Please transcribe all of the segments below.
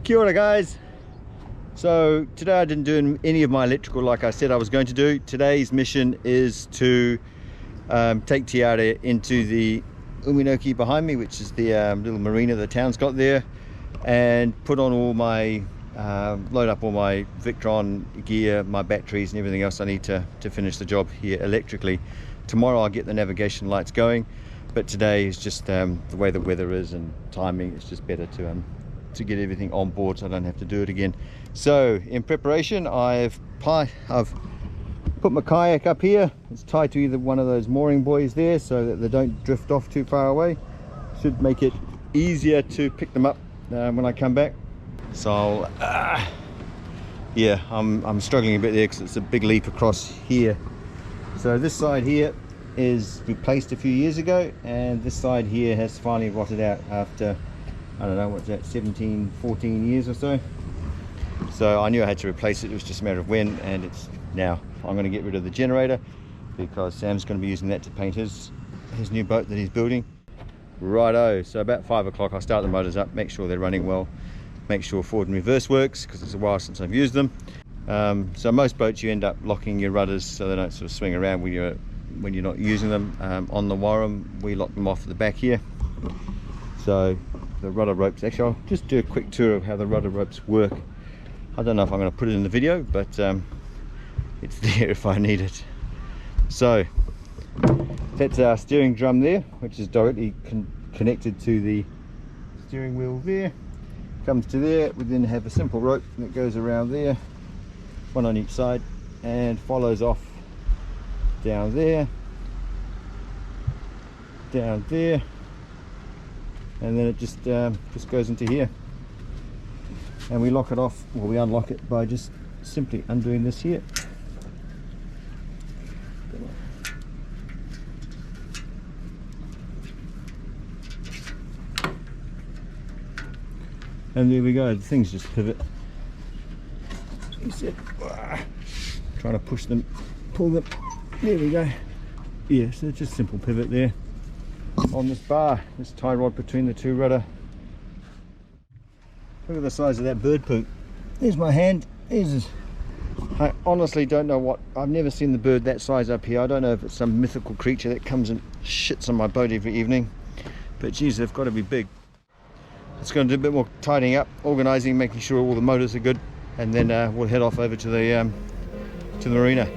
Kia ora guys. So today I didn't do any of my electrical like I said I was going to do. Today's mission is to take Tiare into the Uminoki behind me, which is the little marina the town's got there, and put on all my load up all my Victron gear, my batteries and everything else I need to finish the job here electrically. Tomorrow I'll get the navigation lights going, but today is just the way the weather is and timing. It's just better to get everything on board so I don't have to do it again. So in preparation, I've put my kayak up here. It's tied to either one of those mooring buoys there so that they don't drift off too far away. Should make it easier to pick them up when I come back. So yeah, I'm struggling a bit there because it's a big leap across here. So this side here is replaced a few years ago, and this side here has finally rotted out after, I don't know, what's that, 14 years or so. So I knew I had to replace it. It was just a matter of when, and it's now. I'm going to get rid of the generator because Sam's going to be using that to paint his new boat that he's building. Righto, so about 5 o'clock I'll start the motors up, make sure they're running well, make sure forward and reverse works because it's a while since I've used them. So most boats you end up locking your rudders so they don't sort of swing around when you're not using them. On the Wharram we lock them off at the back here. So the rudder ropes, actually I'll just do a quick tour of how the rudder ropes work. I don't know if I'm going to put it in the video, but it's there if I need it. So that's our steering drum there, which is directly connected to the steering wheel there. Comes to there. We then have a simple rope that goes around there, one on each side, and follows off down there, and then it just goes into here, and we lock it off, or we unlock it by just simply undoing this here. And there we go, the things just pivot. You said, trying to push them, pull them, there we go. Yeah, so it's just simple pivot there on this bar, this tie rod between the two rudder. Look at the size of that bird poop. There's my hand. I honestly don't know what, I've never seen the bird that size up here. I don't know if it's some mythical creature that comes and shits on my boat every evening, but geez, they've got to be big. It's going to do a bit more tidying up, organising, making sure all the motors are good, and then we'll head off over to the marina.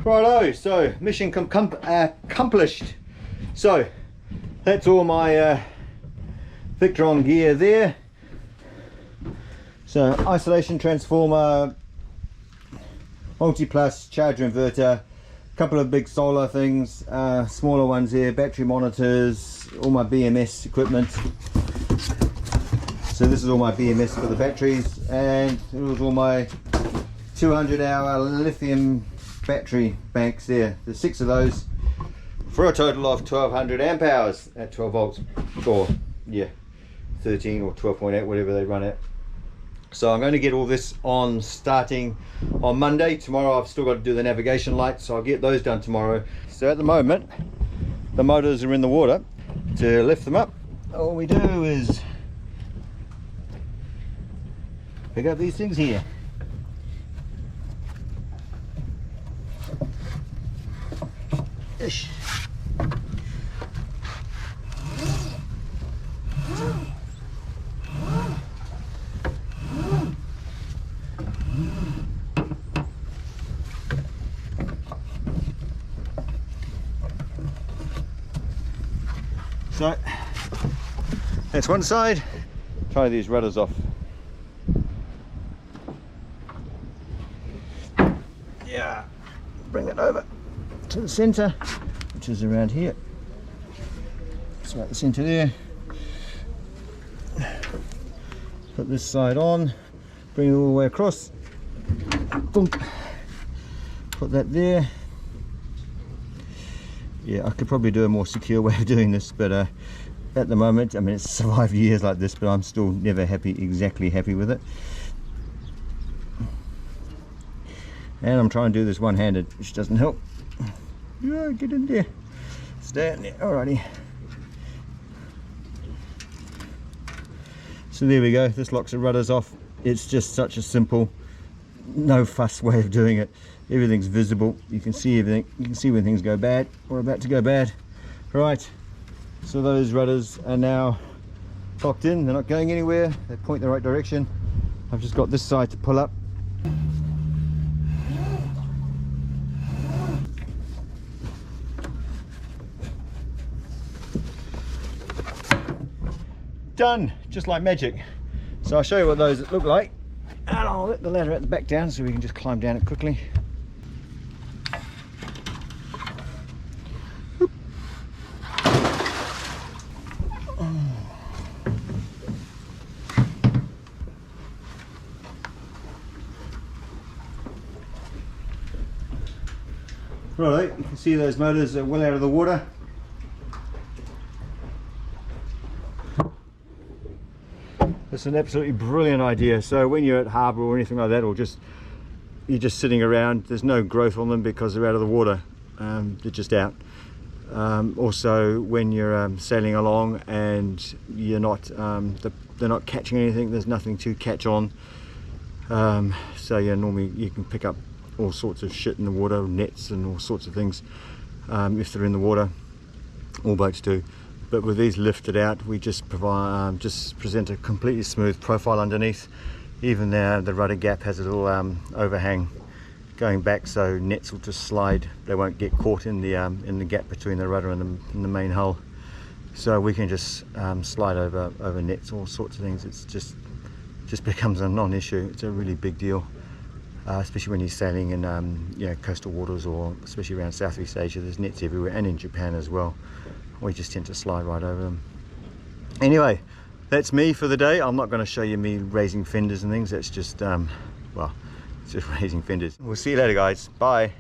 Righto, so mission accomplished. So that's all my Victron gear there. So isolation transformer, multi-plus charger inverter, a couple of big solar things, smaller ones here, battery monitors, all my BMS equipment. So this is all my BMS for the batteries, and it was all my 200-hour lithium battery banks there. There's 6 of those for a total of 1200 amp hours at 12 volts, or yeah, 13 or 12.8, whatever they run at. So I'm going to get all this on starting on Monday. Tomorrow I've still got to do the navigation lights, so I'll get those done tomorrow. So at the moment the motors are in the water. To lift them up, all we do is pick up these things here. Ish. So that's one side. Try these rudders off. Yeah, bring it over to the center, which is around here. It's about the center there. Put this side on, bring it all the way across. Boom. Put that there. Yeah, I could probably do a more secure way of doing this, but at the moment, I mean, it's survived years like this, but I'm still never exactly happy with it. And I'm trying to do this one-handed, which doesn't help. Yeah, get in there. Stay in there. Alrighty. So there we go. This locks the rudders off. It's just such a simple, no fuss way of doing it. Everything's visible. You can see everything. You can see when things go bad or about to go bad. Right. So those rudders are now locked in. They're not going anywhere. They point the right direction. I've just got this side to pull up. Done, just like magic. So I'll show you what those look like, and I'll let the ladder at the back down so we can just climb down it quickly. Right, you can see those motors are well out of the water. It's an absolutely brilliant idea. So when you're at harbour or anything like that, or you're just sitting around, there's no growth on them because they're out of the water. They're just out. Also, when you're sailing along and you're not, they're not catching anything. There's nothing to catch on. So yeah, normally you can pick up all sorts of shit in the water, nets and all sorts of things, if they're in the water. All boats do. But with these lifted out, we just provide, just present a completely smooth profile underneath. Even now, the rudder gap has a little overhang going back, so nets will just slide. They won't get caught in the gap between the rudder and the main hull. So we can just slide over nets, all sorts of things. It's just becomes a non-issue. It's a really big deal, especially when you're sailing in you know, coastal waters, or especially around Southeast Asia. There's nets everywhere, and in Japan as well. We just tend to slide right over them. Anyway, that's me for the day. I'm not going to show you me raising fenders and things. That's just well, it's just raising fenders. We'll see you later, guys. Bye.